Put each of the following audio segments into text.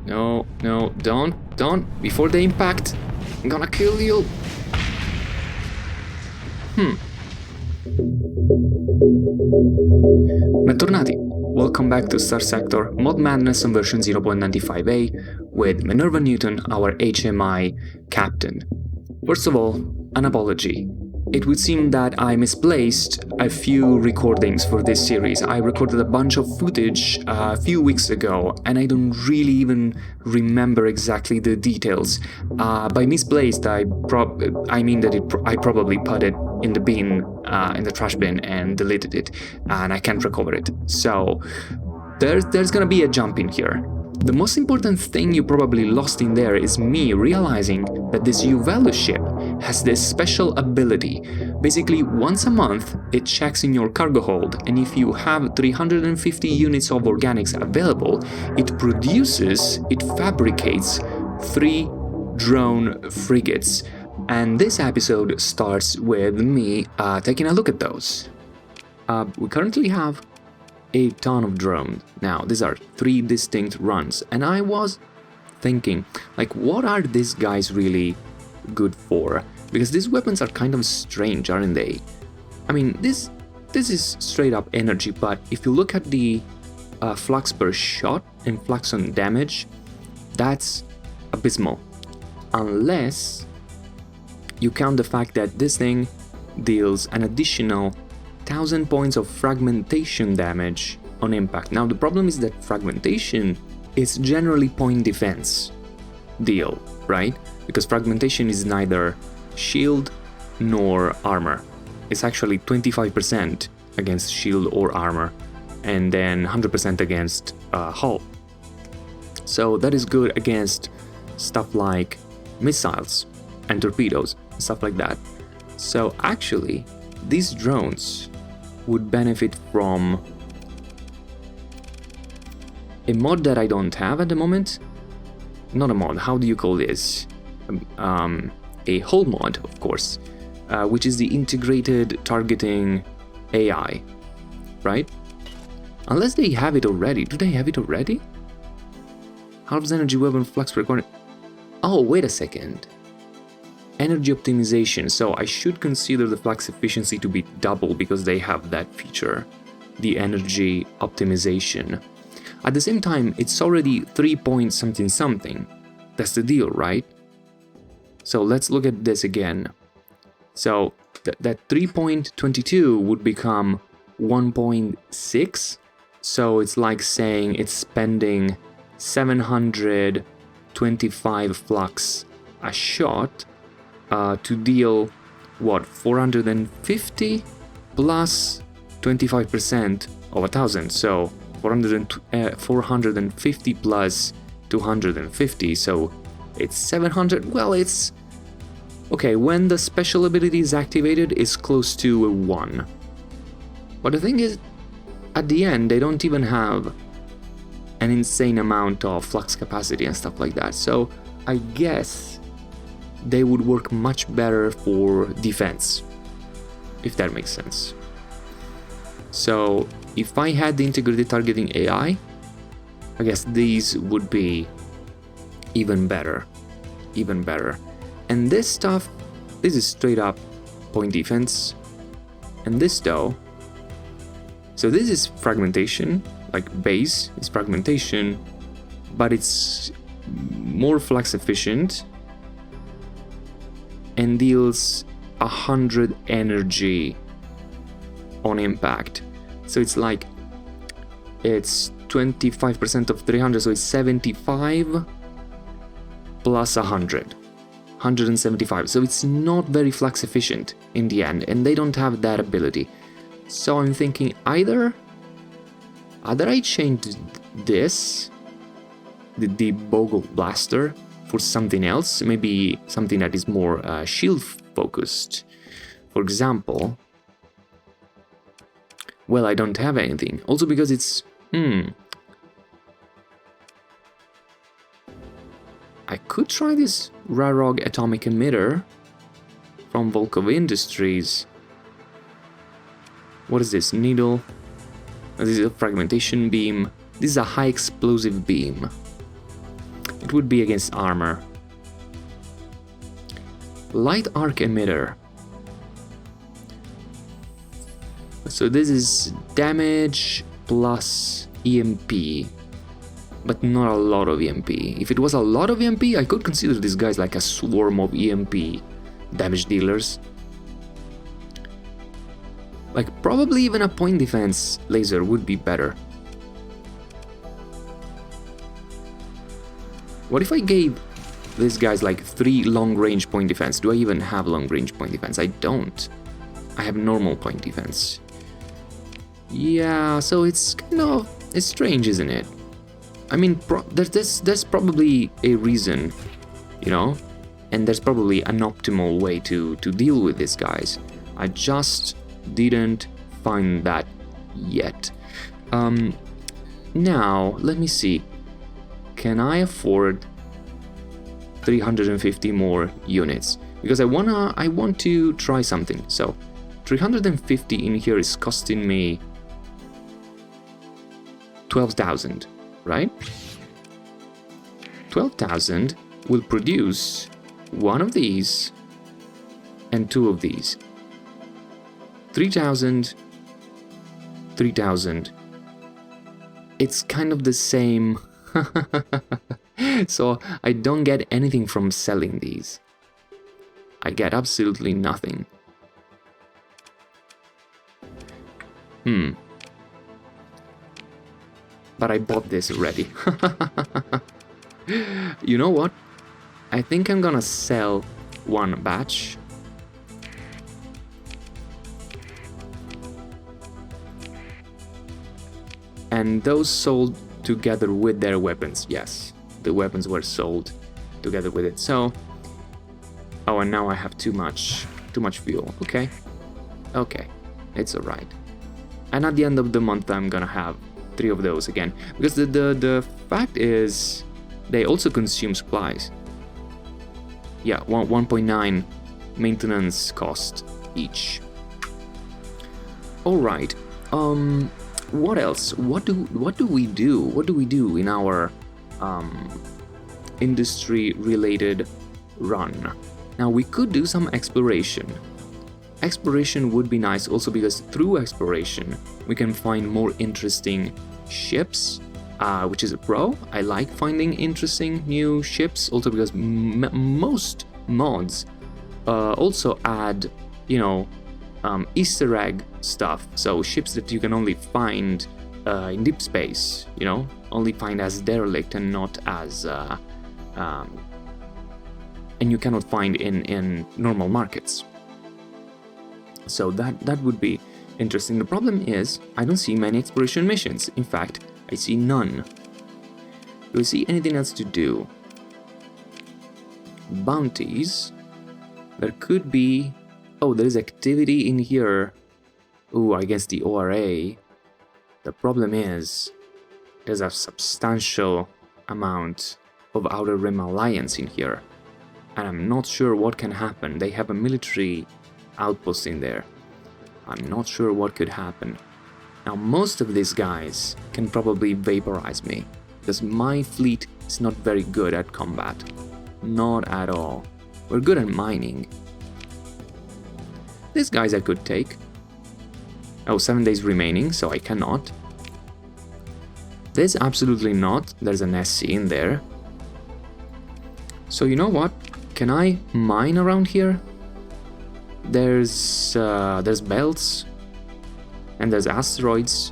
No, no, don't. Before the impact, I'm gonna kill you. Bentornati. Welcome back to Starsector Mod Madness on version 0.95a with Minerva Newton, our HMI captain. First of all, an apology. It would seem that I misplaced a few recordings for this series. I recorded a bunch of footage a few weeks ago, and I don't really even remember exactly the details. By misplaced, I mean that I probably put it in the bin, in the trash bin, and deleted it, and I can't recover it. So there's gonna be a jump in here. The most important thing you probably lost in there is me realizing that this U-value ship has this special ability. Basically, once a month, it checks in your cargo hold, and if you have 350 units of organics available, it fabricates 3 drone frigates. And this episode starts with me taking a look at those. We currently have a ton of drones. Now, these are 3 distinct runs, and I was thinking, like, what are these guys really good for? Because these weapons are kind of strange, aren't they? I mean, this is straight up energy, but if you look at the flux per shot and flux on damage, that's abysmal. Unless you count the fact that this thing deals an additional 1000 points of fragmentation damage on impact. Now the problem is that fragmentation is generally point defense deal, right? Because fragmentation is neither shield nor armor. It's actually 25% against shield or armor, and then 100% against hull. So that is good against stuff like missiles and torpedoes, stuff like that. So actually, these drones would benefit from a mod that I don't have at the moment. Not a mod, how do you call this? A hull mod, of course, which is the integrated targeting AI, right? Unless they have it already. Do they have it already? Halves energy weapon flux recording. Oh, wait a second. Energy optimization, so I should consider the flux efficiency to be double because they have that feature, the energy optimization. At the same time, it's already 3 point something something. That's the deal, right? So let's look at this again. So that 3.22 would become 1.6. So it's like saying it's spending 725 flux a shot to deal, what, 450 plus 25% of 1000, so 450 plus 250, so it's 700. Well, it's okay, when the special ability is activated, it's close to a 1. But the thing is, at the end, they don't even have an insane amount of flux capacity and stuff like that, so I guess they would work much better for defense, if that makes sense. So if I had the integrated targeting AI, I guess these would be even better. And this stuff, this is straight up point defense. And this though, so this is fragmentation, like base is fragmentation, but it's more flux efficient and deals 100 energy on impact. So it's like, it's 25% of 300, so it's 75 plus 100, 175. So it's not very flux efficient in the end, and they don't have that ability. So I'm thinking either I change this, the Bogle Blaster, for something else, maybe something that is more shield focused. For example, well, I don't have anything. Also because it's I could try this Rarog atomic emitter from Volkov Industries. What is this? Needle. This is a fragmentation beam. This is a high explosive beam. It would be against armor. Light arc emitter. So this is damage plus EMP, but not a lot of EMP. If it was a lot of EMP, I could consider these guys like a swarm of EMP damage dealers. Like, probably even a point defense laser would be better. What if I gave these guys like 3 long-range point defense? Do I even have long-range point defense? I don't. I have normal point defense. Yeah, so it's kind of... it's strange, isn't it? I mean, there's probably a reason, you know? And there's probably an optimal way to deal with these guys. I just didn't find that yet. Now, let me see. Can I afford 350 more units? Because I want to try something. So 350 in here is costing me 12,000, right? 12,000 will produce 1 of these and 2 of these. 3,000, 3,000. It's kind of the same. So I don't get anything from selling these. I get absolutely nothing. But I bought this already. You know what? I think I'm gonna sell 1 batch. And those sold together with their weapons. Yes, the weapons were sold together with it. So, oh, and now I have too much fuel. Okay, it's all right. And at the end of the month, I'm gonna have 3 of those again, because the fact is they also consume supplies. Yeah, 1.9 maintenance cost each. All right. What else? What do we do? What do we do in our industry-related run? Now, we could do some exploration. Exploration would be nice also because through exploration we can find more interesting ships, which is a pro. I like finding interesting new ships also because most mods also add, you know, Easter egg stuff, so ships that you can only find in deep space, you know, only find as derelict and not as and you cannot find in normal markets. So that would be interesting. The problem is I don't see many exploration missions. In fact, I see none. Do I see anything else to do? Bounties. There could be... oh, there is activity in here. Ooh, against the ORA. The problem is there's a substantial amount of Outer Rim Alliance in here. And I'm not sure what can happen. They have a military outpost in there. I'm not sure what could happen. Now, most of these guys can probably vaporize me, because my fleet is not very good at combat. Not at all. We're good at mining. These guys I could take. Oh, 7 days remaining, so I cannot. This absolutely not. There's an SC in there. So you know what? Can I mine around here? There's belts. And there's asteroids.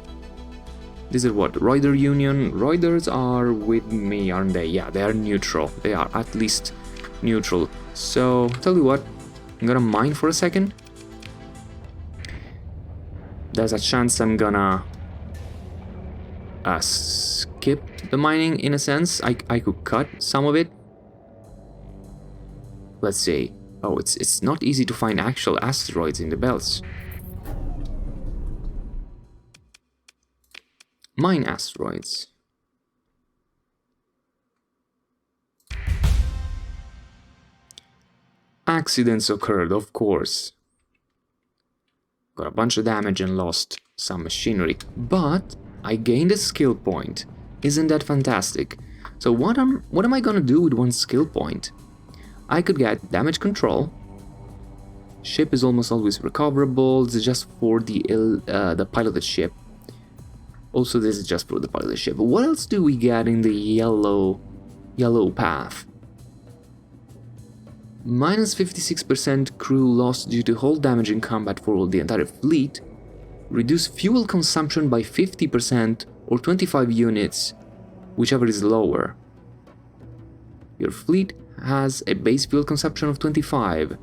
This is what? Reuter Union. Reuters are with me, aren't they? Yeah, they are neutral. They are at least neutral. So, tell you what. I'm gonna mine for a second. There's a chance I'm gonna skip the mining in a sense. I could cut some of it. Let's see. Oh, it's not easy to find actual asteroids in the belts. Mine asteroids. Accidents occurred, of course. Got a bunch of damage and lost some machinery. But I gained a skill point. Isn't that fantastic? So what am I gonna do with one skill point? I could get damage control. Ship is almost always recoverable. This is just for the piloted ship. Also, this is just for the piloted ship. What else do we get in the yellow path? Minus 56% crew loss due to hull damage in combat for the entire fleet. Reduce fuel consumption by 50% or 25 units, whichever is lower. Your fleet has a base fuel consumption of 25,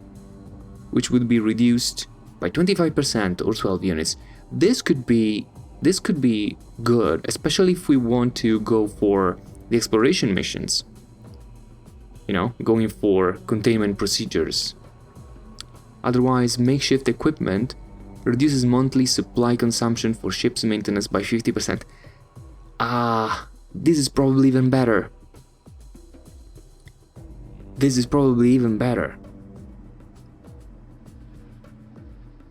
which would be reduced by 25% or 12 units. This could be good, especially if we want to go for the exploration missions. You know, going for containment procedures. Otherwise, makeshift equipment reduces monthly supply consumption for ship's maintenance by 50%. This is probably even better. This is probably even better.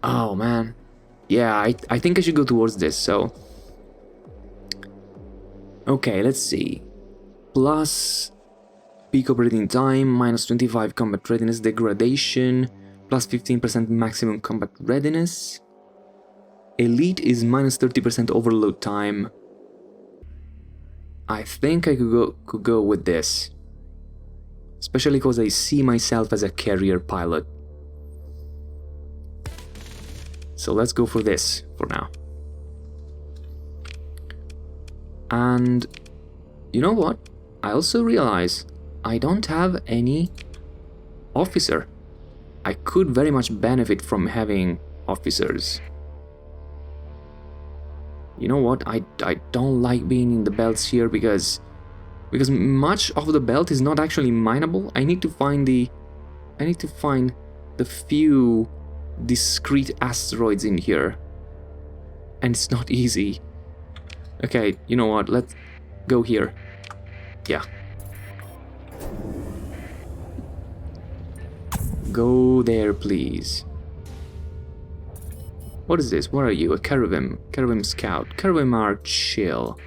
Oh man. Yeah, I think I should go towards this, so... Okay, let's see. Plus peak operating time, minus 25 combat readiness degradation, plus 15% maximum combat readiness. Elite is minus 30% overload time. I think I could go with this. Especially because I see myself as a carrier pilot. So let's go for this for now. And you know what? I also realize I don't have any officer. I could very much benefit from having officers. You know what? I don't like being in the belts here because much of the belt is not actually mineable. I need to find the few discrete asteroids in here, and it's not easy. Okay, you know what? Let's go here. Yeah. Go there, please. What is this? What are you? A Cherubim. Cherubim Scout. Cherubim are chill.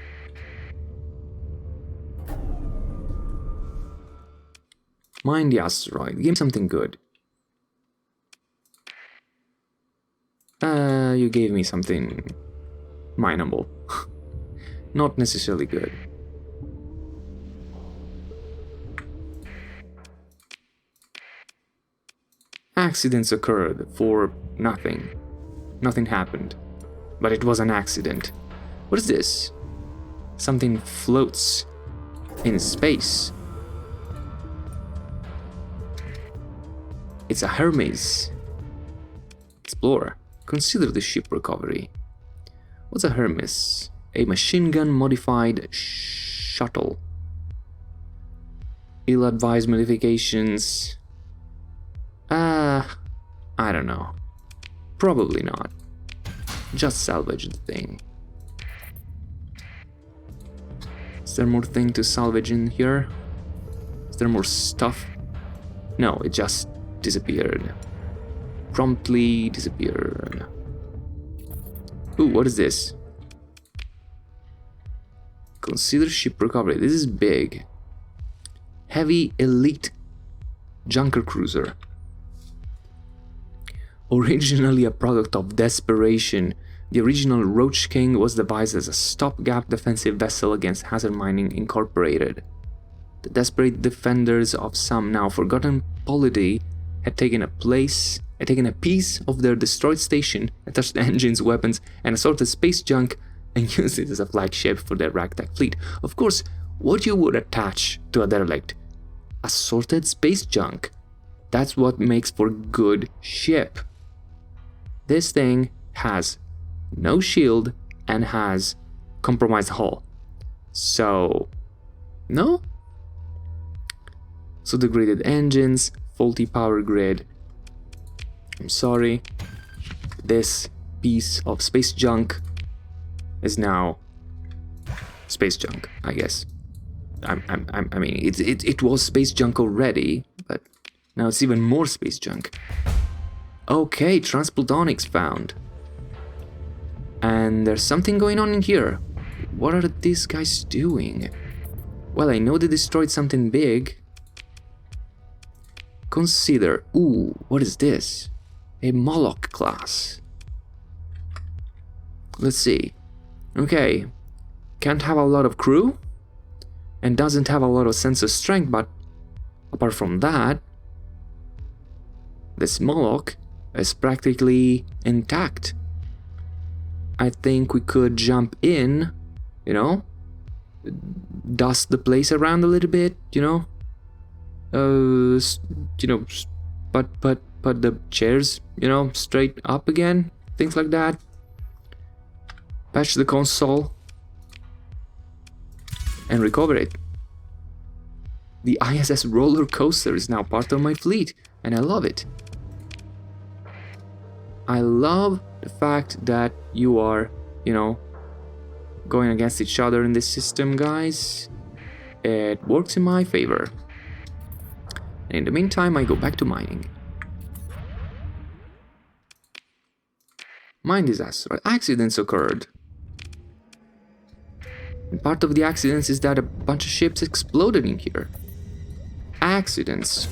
Mine the asteroid. Give me something good. You gave me something mineable. Not necessarily good. Accidents occurred for nothing. Nothing happened. But it was an accident. What is this? Something floats in space. It's a Hermes. Explorer. Consider the ship recovery. What's a Hermes? A machine gun modified shuttle. Ill-advised modifications. I don't know. Probably not. Just salvage the thing. Is there more thing to salvage in here? Is there more stuff? No, it just disappeared. Promptly disappeared. Ooh, what is this? Consider ship recovery. This is big. Heavy elite junker cruiser. Originally a product of desperation, the original Roach King was devised as a stopgap defensive vessel against hazard mining incorporated. The desperate defenders of some now forgotten polity had taken a piece of their destroyed station, attached engines, weapons, and assorted space junk, and used it as a flagship for their ragtag fleet. Of course, what you would attach to a derelict? Assorted space junk. That's what makes for good ship. This thing has no shield and has compromised hull. So, no? So degraded engines, faulty power grid. I'm sorry. This piece of space junk is now space junk, I guess. I mean, it was space junk already, but now it's even more space junk. Okay, transplutonics found. And there's something going on in here. What are these guys doing? Well, I know they destroyed something big. Consider... Ooh, what is this? A Moloch class. Let's see. Okay. Can't have a lot of crew. And doesn't have a lot of sense of strength, but apart from that, this Moloch is practically intact. I think we could jump in, you know, dust the place around a little bit, you know, but put the chairs, you know, straight up again, things like that. Patch the console and recover it. The ISS roller coaster is now part of my fleet, and I love it. I love the fact that you are, you know, going against each other in this system, guys. It works in my favor. And in the meantime, I go back to mining. Mine disaster. Accidents occurred. And part of the accidents is that a bunch of ships exploded in here. Accidents.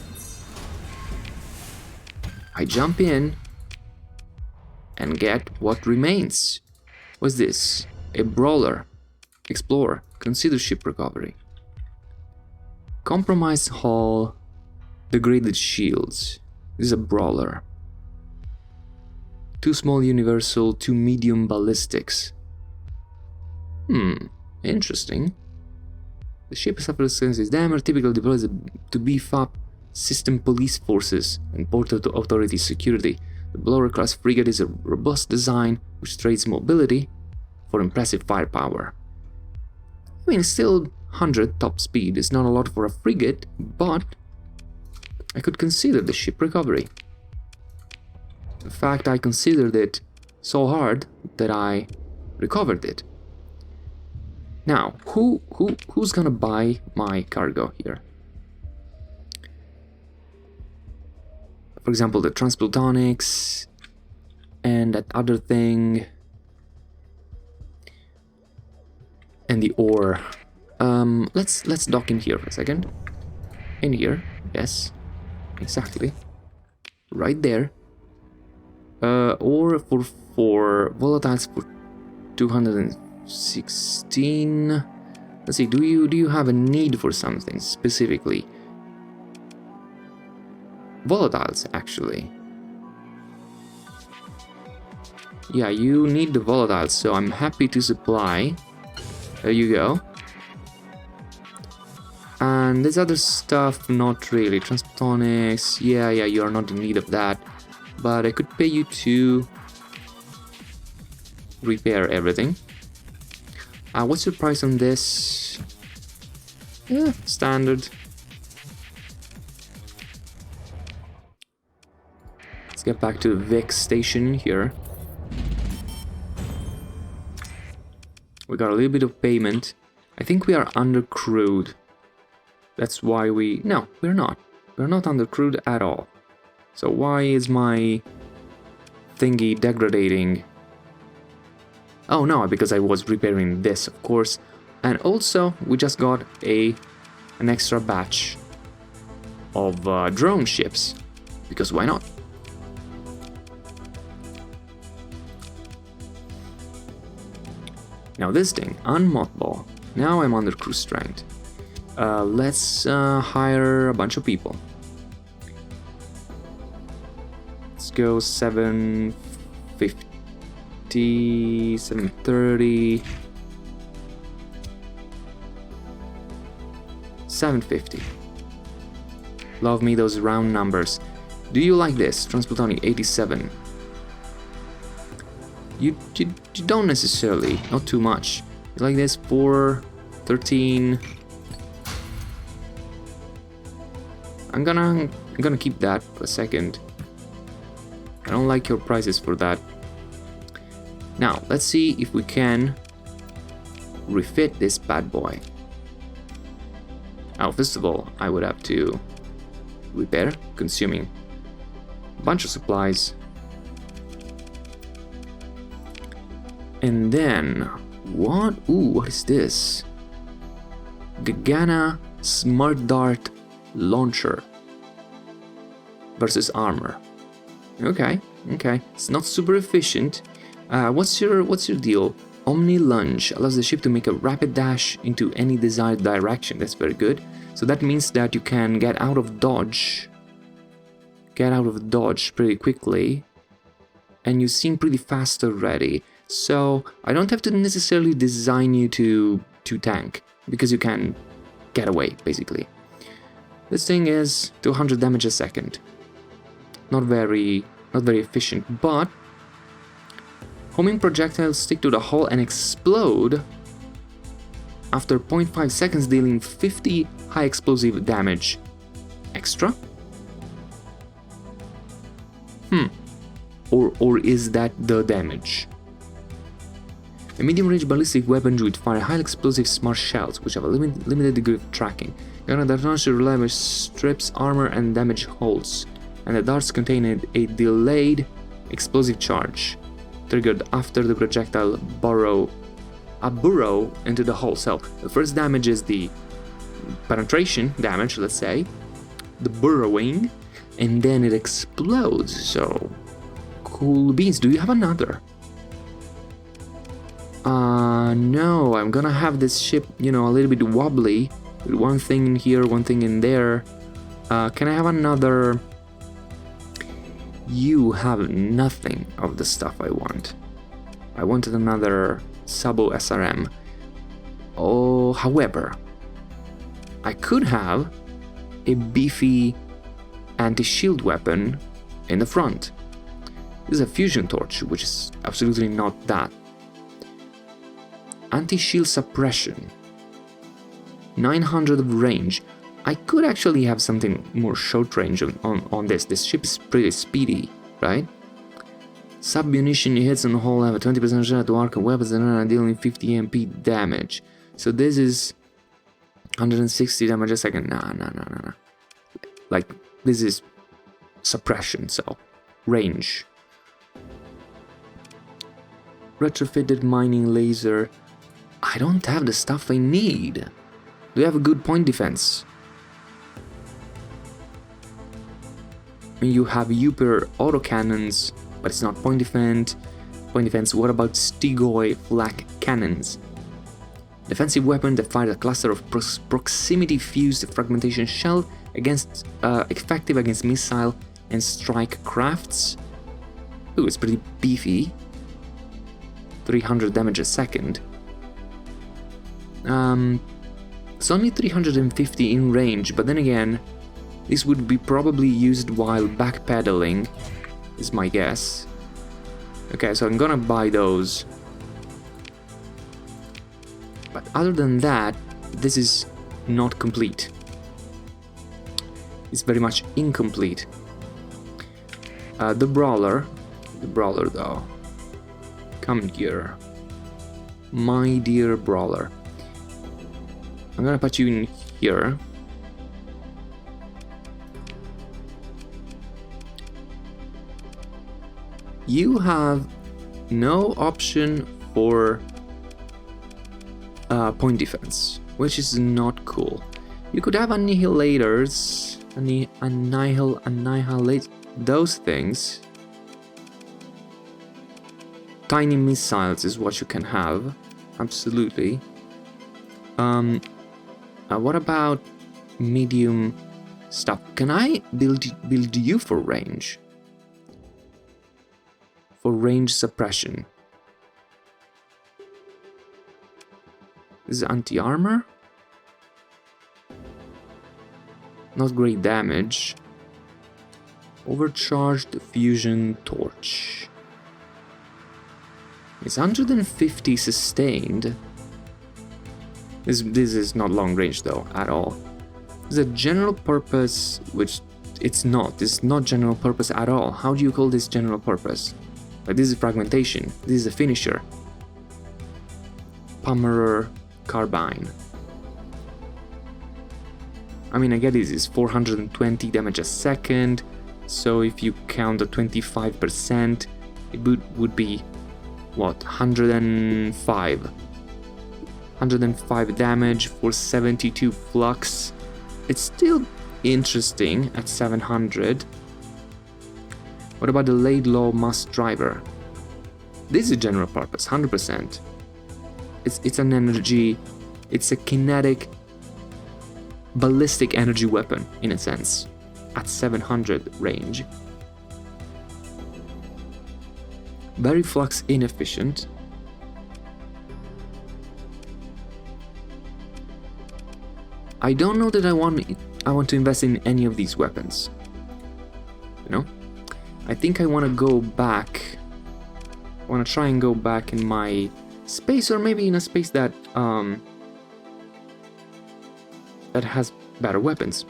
I jump in and get what remains. What's this? A brawler. Explore. Consider ship recovery. Compromised hull. Degraded shields. This is a brawler. 2 small universal, 2 medium ballistics. Interesting. The ship suffers senses damage, typically deploys to beef up system police forces and port authority security. The Blower class frigate is a robust design which trades mobility for impressive firepower. I mean, still 100 top speed is not a lot for a frigate, but I could consider the ship recovery. In fact, I considered it so hard that I recovered it. Now, who's gonna buy my cargo here? For example, the transplutonics and that other thing, and the ore. Let's dock in here for a second. In here, yes, exactly, right there. Ore for volatiles for 216. Let's see. Do you have a need for something specifically? Volatiles, actually. Yeah, you need the volatiles, so I'm happy to supply. There you go. And this other stuff, not really. Transplutonics, yeah, you are not in need of that. But I could pay you to repair everything. What's your price on this? Yeah, standard. Let's get back to the Vic station here. We got a little bit of payment. I think we are undercrewed. That's why we... No, we're not. We're not undercrewed at all. So why is my thingy degrading? Oh no, because I was repairing this, of course. And also, we just got an extra batch of drone ships. Because why not? Now this thing, unmothball. Now I'm under crew strength. Let's hire a bunch of people. Let's go 750, 730, 750. Love me those round numbers. Do you like this? Transplutonic 87. You don't necessarily, not too much. You like this? 4, 13. I'm gonna keep that for a second. I don't like your prices for that. Now, let's see if we can refit this bad boy. Now, first of all, I would have to repair, consuming a bunch of supplies. And then, what? Ooh, what is this? Gagana Smart Dart Launcher versus armor. Okay, it's not super efficient. What's your deal? Omni Lunge allows the ship to make a rapid dash into any desired direction. That's very good. So that means that you can get out of dodge pretty quickly, and you seem pretty fast already. So I don't have to necessarily design you to tank, because you can get away basically. This thing is 200 damage a second. Not very efficient, but homing projectiles stick to the hull and explode after 0.5 seconds, dealing 50 high explosive damage extra. Or is that the damage? A medium-range ballistic weapon would fire highly explosive smart shells, which have a limited degree of tracking. The launcher reliably strips armor and damage hulls, and the darts contain a delayed explosive charge, triggered after the projectile burrow into the hull. So the first damage is the penetration damage, let's say, the burrowing, and then it explodes. So cool beans. Do you have another? No, I'm gonna have this ship, a little bit wobbly, with one thing in here, one thing in there. Can I have another? You have nothing of the stuff I want. I wanted another Sabo SRM. Oh, however, I could have a beefy anti-shield weapon in the front. This is a fusion torch, which is absolutely not that. Anti-shield suppression. 900 of range. I could actually have something more short range on this. This ship is pretty speedy, right? Sub-munition hits on the hull have a 20% shot to arc weapons and are dealing 50 MP damage. So this is 160 damage a second. Nah. Like, this is suppression, so range. Retrofitted mining laser. I don't have the stuff I need. Do you have a good point defense? You have Uper autocannons, but it's not point defense. What about Stigoi flak cannons? Defensive weapon that fires a cluster of proximity fused fragmentation shell against effective against missile and strike crafts. Ooh, it's pretty beefy. 300 damage a second. It's only 350 in range, but then again, this would be probably used while backpedaling, is my guess. Okay, so I'm gonna buy those. But other than that, this is not complete. It's very much incomplete. The brawler though. Come here. My dear brawler. I'm gonna put you in here. You have no option for point defense, which is not cool. You could have annihilators, annihilate those things. Tiny missiles is what you can have, absolutely. What about medium stuff? Can I build you for range? For range suppression. This is anti-armor. Not great damage. Overcharged fusion torch. It's 150 sustained. This is not long range though, at all. It's a general purpose, which it's not. This is not general purpose at all. How do you call this general purpose? Like, this is fragmentation. This is a finisher. Pummerer carbine. I mean, I get this is 420 damage a second. So if you count the 25%, it would be what, 105. 105 damage for 72 flux. It's still interesting at 700. What about the Laidlaw Mass Driver? This is general purpose, 100%. It's an energy, it's a kinetic, ballistic energy weapon in a sense, at 700 range. Very flux inefficient. I don't know that I want to invest in any of these weapons. You know? I think I want to go back. I want to try and go back in my space, or maybe in a space that that has better weapons.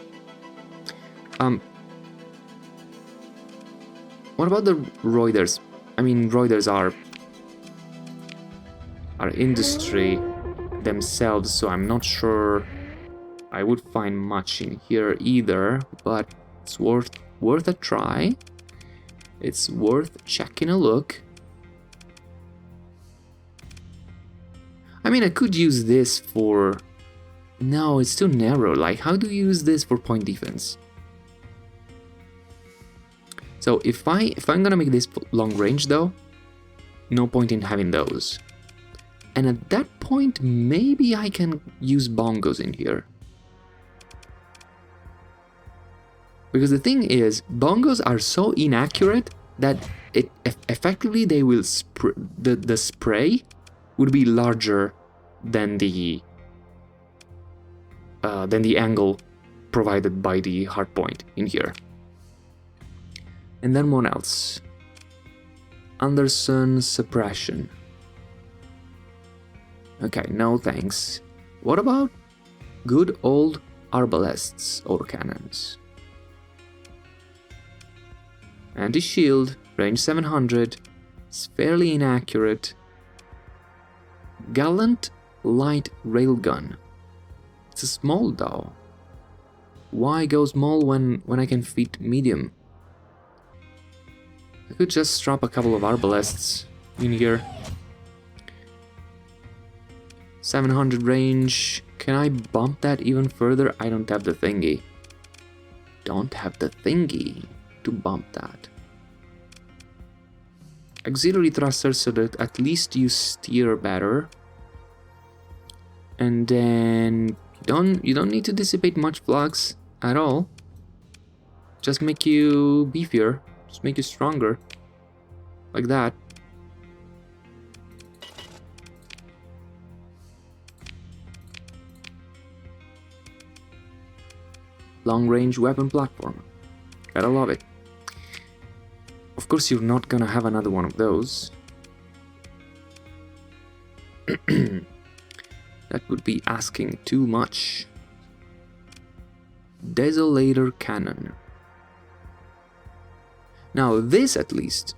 What about the Reuters? I mean, Reuters are industry themselves, so I'm not sure I would find much in here either, but it's worth a try. It's worth checking a look. I mean, I could use this for... No, it's too narrow. Like, how do you use this for point defense? So if I'm gonna make this long range though, no point in having those. And at that point, maybe I can use bongos in here. Because the thing is, bongos are so inaccurate that effectively they will the spray would be larger than the angle provided by the hard point in here. And then what else? Anderson suppression. Okay, no thanks. What about good old arbalests or cannons? Anti-shield, range 700, it's fairly inaccurate. Gallant light railgun. It's a small though. Why go small when I can fit medium? I could just drop a couple of arbalests in here. 700 range. Can I bump that even further? I don't have the thingy. Don't have the thingy to bump that. Auxiliary thrusters so that at least you steer better. And then you don't need to dissipate much flux at all. Just make you beefier. Just make you stronger. Like that. Long-range weapon platform. Gotta love it. Of course, you're not gonna have another one of those. That would be asking too much. Desolator cannon. Now this at least,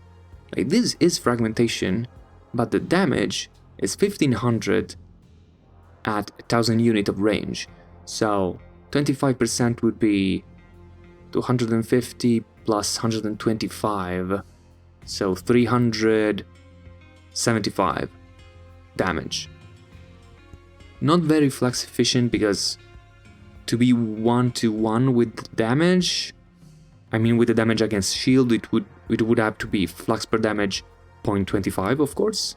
like this is fragmentation, but the damage is 1500 at 1000 unit of range. So 25% would be 250 plus 125, so 375 damage. Not very flux efficient because to be 1-to-1 with damage, I mean with the damage against shield, it would have to be flux per damage 0.25 of course,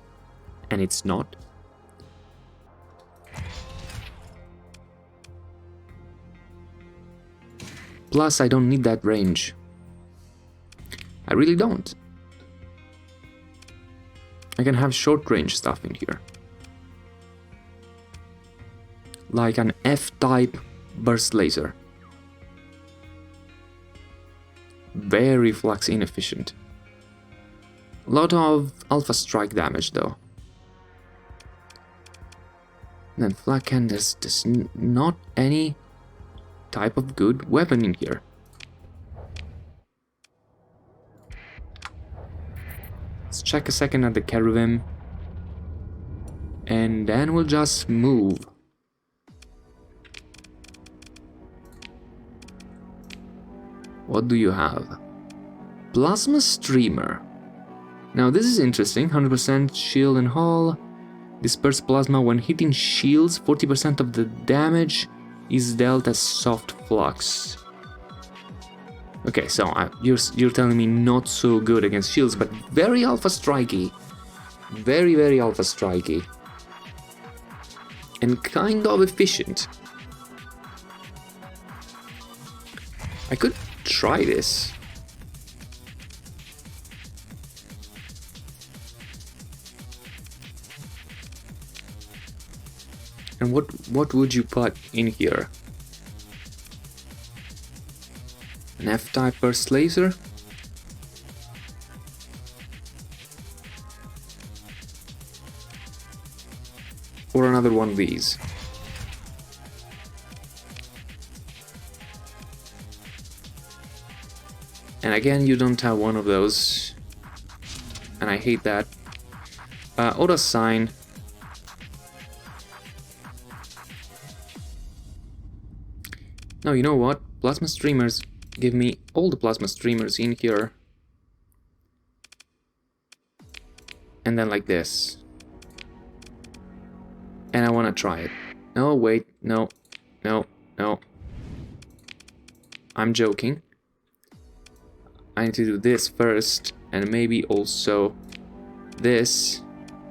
and it's not. Plus I don't need that range. I really don't. I can have short range stuff in here. Like an F-type burst laser. Very flux inefficient. A lot of alpha strike damage though. And then flak can, there's not any type of good weapon in here. Let's check a second at the Cherubim. And then we'll just move. What do you have? Plasma Streamer. Now this is interesting, 100% shield and hull, Disperse plasma when hitting shields. 40% of the damage is dealt as soft flux. Okay, so you're telling me not so good against shields, but very alpha strikey. Very, very alpha strikey. And kind of efficient. I could try this. And what would you put in here? An F-type burst laser? Or another one of these? And again, you don't have one of those. And I hate that. Auto sign. No, you know what? Plasma streamers. Give me all the plasma streamers in here. And then like this. And I want to try it. No, wait. No. No. No. I'm joking. I need to do this first. And maybe also this.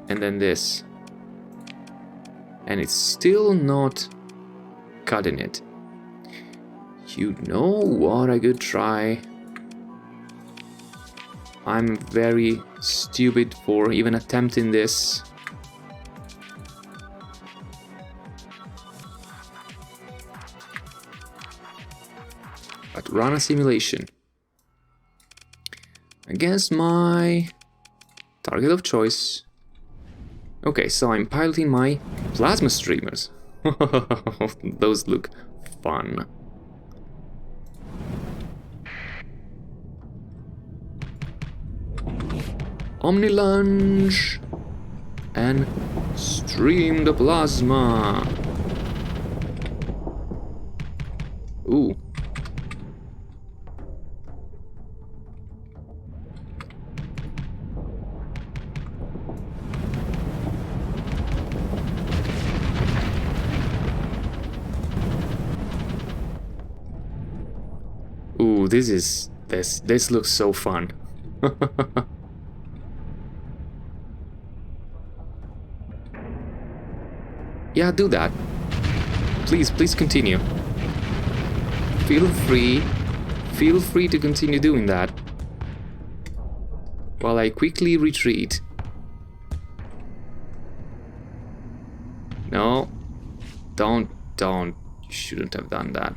And then this. And it's still not cutting it. You know what I could try? I'm very stupid for even attempting this. But run a simulation against my target of choice. Okay, so I'm piloting my plasma streamers. Those look fun. Omni lunge and stream the plasma. Ooh. Ooh, this looks so fun. Yeah, do that. Please continue. Feel free to continue doing that. While I quickly retreat. No. Don't. You shouldn't have done that.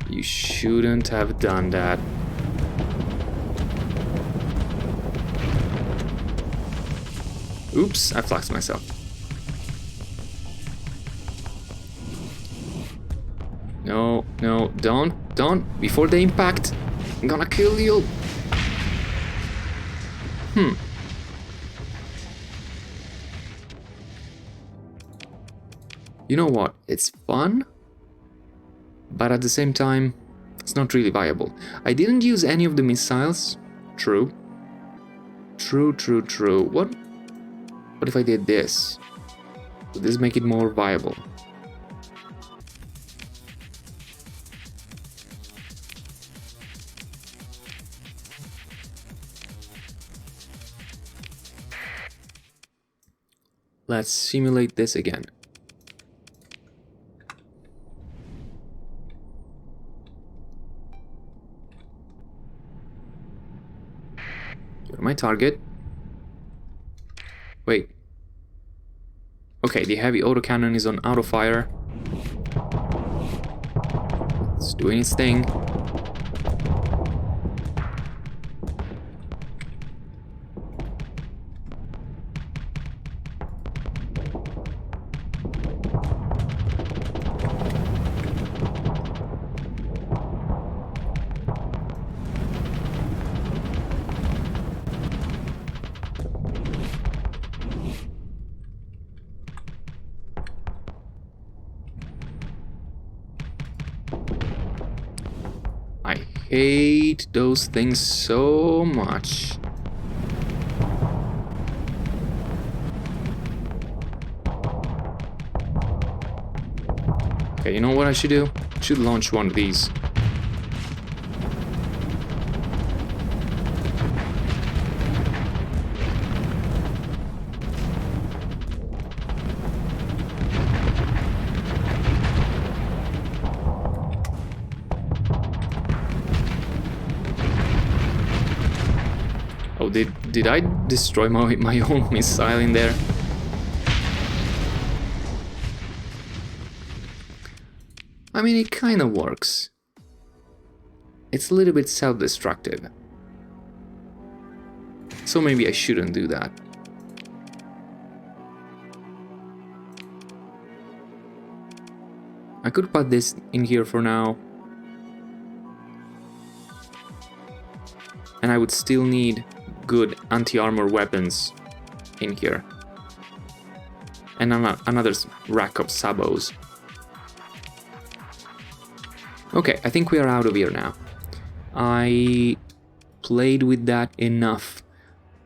You shouldn't have done that. Oops, I fluxed myself. No, don't. Before the impact, I'm gonna kill you. You know what? It's fun, but at the same time, it's not really viable. I didn't use any of the missiles. True. What if I did this? Would this make it more viable? Let's simulate this again. You're my target. Wait. Okay, the heavy autocannon is on auto fire. It's doing its thing. I hate those things so much. Okay, you know what I should do? I should launch one of these. Oh, did I destroy my own missile in there? I mean, it kind of works. It's a little bit self-destructive. So maybe I shouldn't do that. I could put this in here for now. And I would still need good anti-armor weapons in here. And another rack of sabos. Okay, I think we are out of here now. I played with that enough.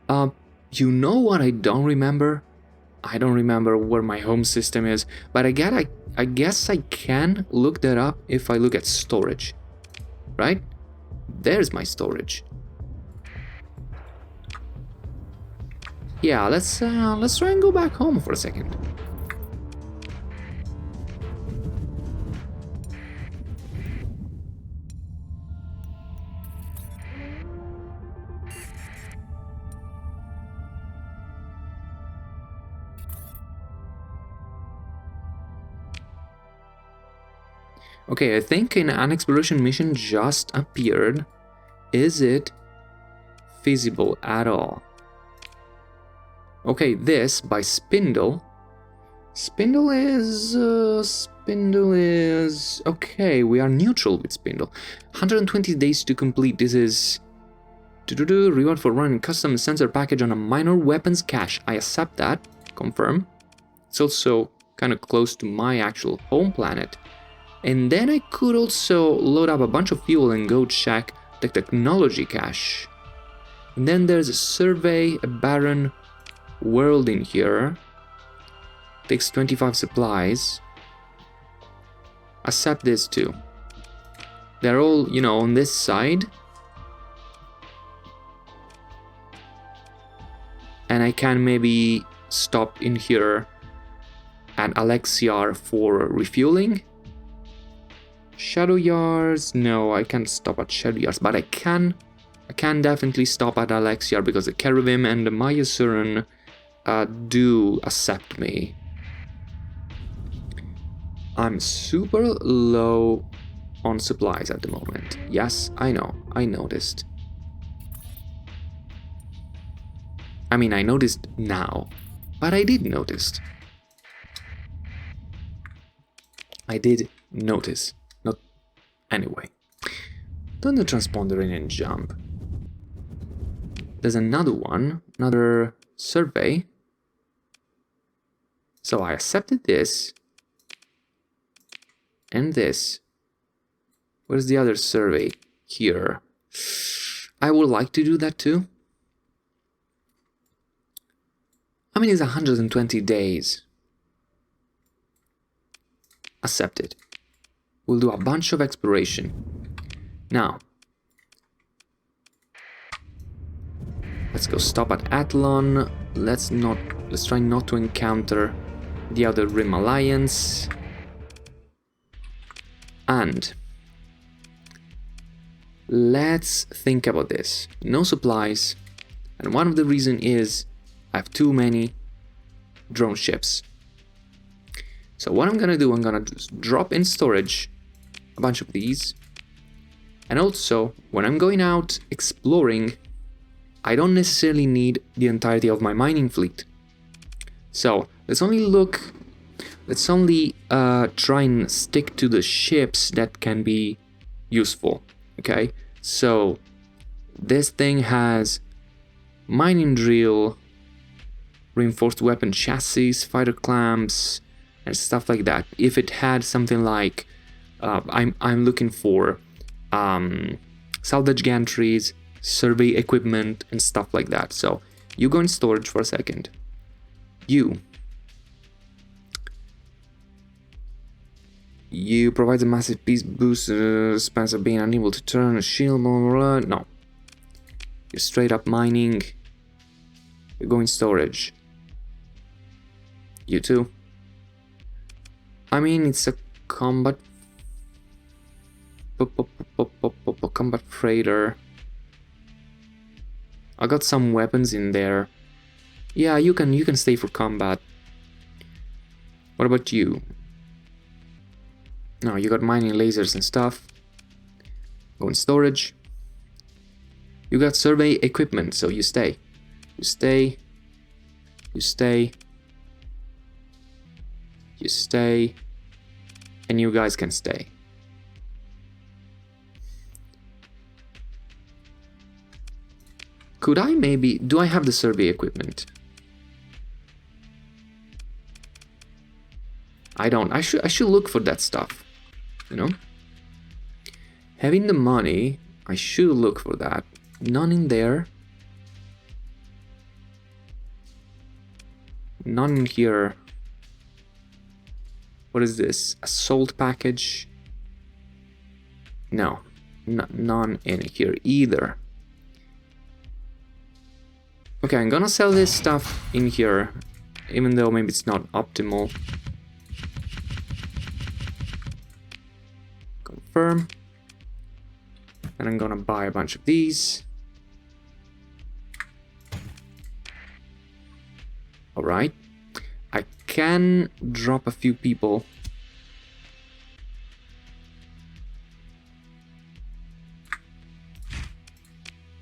You know what I don't remember? I don't remember where my home system is, but I guess I can look that up if I look at storage. Right? There's my storage. Yeah, let's try and go back home for a second. Okay, I think an Unexploration mission just appeared. Is it feasible at all? Okay, this by Spindle. Spindle is... Okay, we are neutral with Spindle. 120 days to complete. This is... Reward for running custom sensor package on a minor weapons cache. I accept that. Confirm. It's also kind of close to my actual home planet. And then I could also load up a bunch of fuel and go check the technology cache. And then there's a survey, a barren world in here. Takes 25 supplies. Accept this too. They're all, you know, on this side. And I can maybe stop in here at Alexiar for refueling. Shadow Yards, no, I can't stop at Shadow Yards, but I can definitely stop at Alexiar because the Cherubim and the Mayasuran do accept me. I'm super low on supplies at the moment. Yes, I know, I noticed. I mean, I noticed now, but I did notice. I did notice. Anyway, turn the transponder in and jump. There's another one, another survey. So I accepted this. And this. Where's the other survey? Here. I would like to do that too. I mean, it's 120 days. Accepted. We'll do a bunch of exploration. Now, let's go stop at Atlan. Let's try not to encounter the other Rim Alliance. And let's think about this. No supplies. And one of the reasons is I have too many drone ships. So what I'm gonna do, I'm gonna just drop in storage a bunch of these. And also, when I'm going out exploring, I don't necessarily need the entirety of my mining fleet. So let's only try and stick to the ships that can be useful. Okay, so this thing has mining drill, reinforced weapon chassis, fighter clamps, and stuff like that. If it had something like I'm looking for salvage gantries, survey equipment, and stuff like that. So you go in storage for a second. You provide a massive piece boost, spans of being unable to turn a shield, blah, blah, blah. No. You're straight up mining. You're going storage. You too. I mean, it's a combat... combat freighter. I got some weapons in there. Yeah, you can stay for combat. What about you? No, you got mining lasers and stuff. Go in storage. You got survey equipment, so you stay. You stay. You stay. You stay. And you guys can stay. Could I maybe... Do I have the survey equipment? I don't. I should look for that stuff. You know? Having the money, I should look for that. None in there. None in here. What is this? Assault package? No. None in here either. Okay, I'm gonna sell this stuff in here, even though maybe it's not optimal. Confirm. And I'm gonna buy a bunch of these. Alright. I can drop a few people.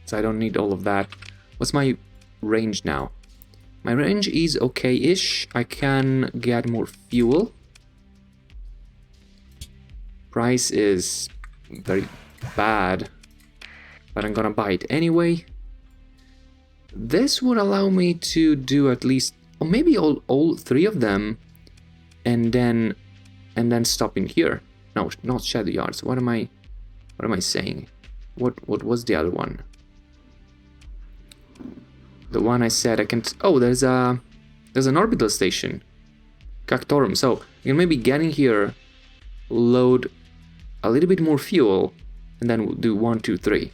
So I don't need all of that. What's my range now? My range is okay-ish. I can get more fuel. Price is very bad, but I'm gonna buy it anyway. This would allow me to do at least, or maybe all three of them, and then stop in here. No, not shadow yards. What am I saying? What was the other one? The one I said I can. Oh, there's an orbital station, Cactorum. So you can maybe get in here, load a little bit more fuel, and then we'll do 1, 2, 3.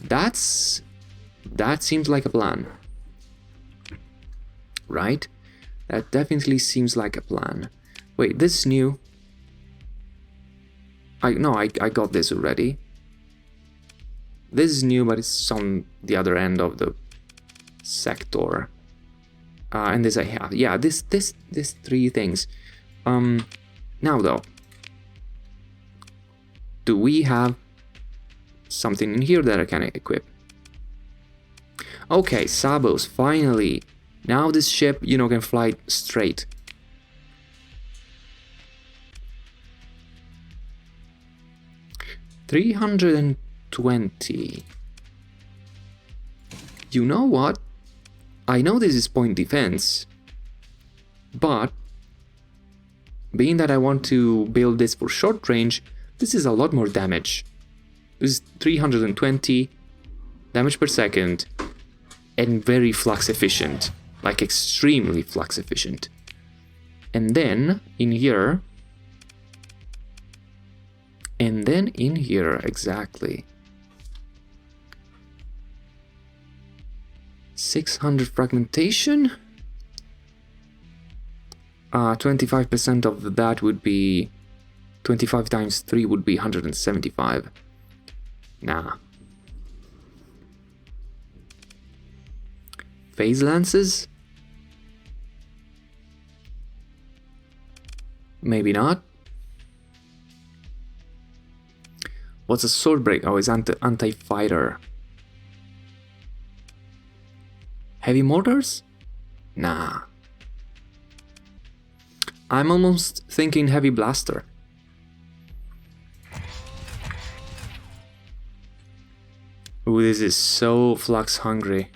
That seems like a plan, right? That definitely seems like a plan. Wait, this is new. I got this already. This is new, but it's on the other end of the sector. And this I have. Yeah, this 3 things. Now though, do we have something in here that I can equip? Okay, Sabos, finally. Now this ship, you know, can fly straight. $320. You know what? I know this is point defense, but being that I want to build this for short range, this is a lot more damage. This is 320 damage per second and very flux efficient, like extremely flux efficient. And then in here, exactly. 600 fragmentation. 25% of that would be 25 times 3 would be 175. Nah. Phase lances? Maybe not. What's a sword break? Oh, it's anti-fighter. Heavy mortars? Nah. I'm almost thinking heavy blaster. Ooh, this is so flux hungry.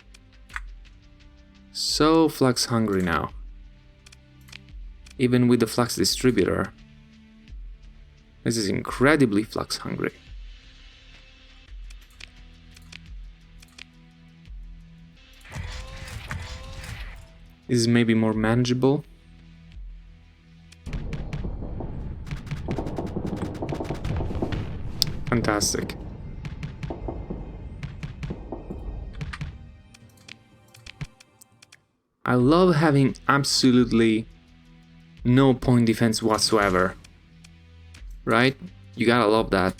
So flux hungry now. Even with the flux distributor. This is incredibly flux hungry. This is maybe more manageable. Fantastic. I love having absolutely no point defense whatsoever. Right? You gotta love that.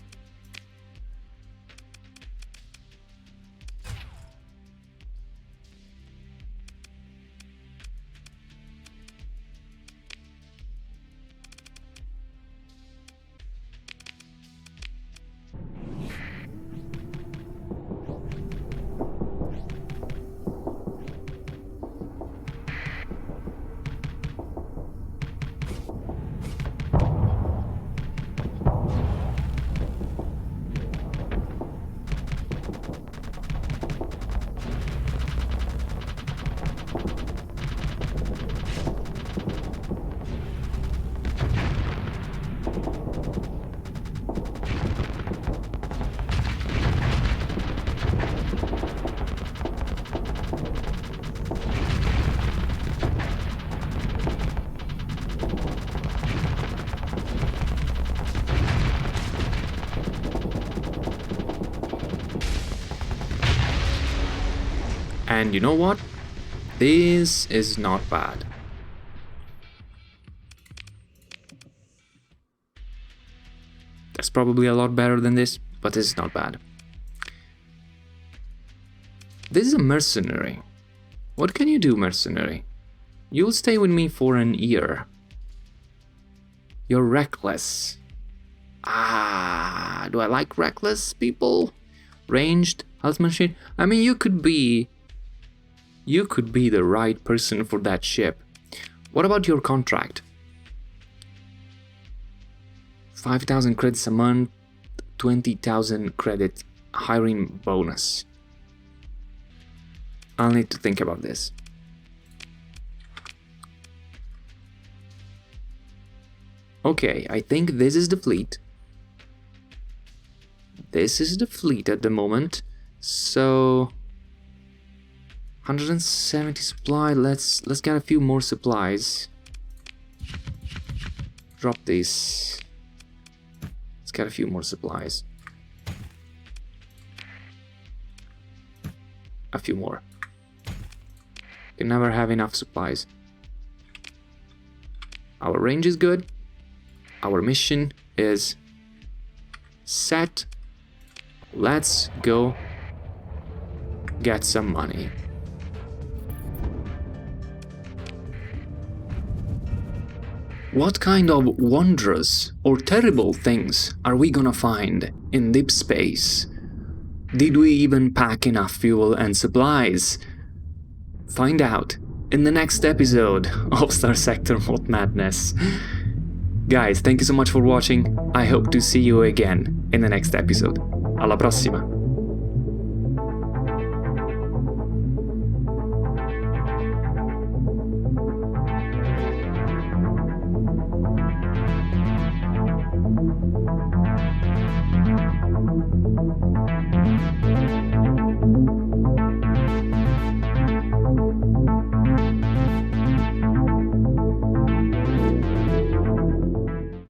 And you know what? This is not bad. That's probably a lot better than this, but this is not bad. This is a mercenary. What can you do, mercenary? You'll stay with me for an year. You're reckless. Ah, do I like reckless people? Ranged, health machine? I mean, you could be the right person for that ship. What about your contract? 5,000 credits a month, 20,000 credit hiring bonus. I'll need to think about this. Okay, I think this is the fleet. This is the fleet at the moment. So 170 supply. Let's get a few more supplies. Drop these. Let's get a few more supplies. A few more. You can never have enough supplies. Our range is good. Our mission is set. Let's go get some money. What kind of wondrous or terrible things are we gonna find in deep space? Did we even pack enough fuel and supplies? Find out in the next episode of Starsector Mod Madness. Guys, thank you so much for watching. I hope to see you again in the next episode. Alla prossima!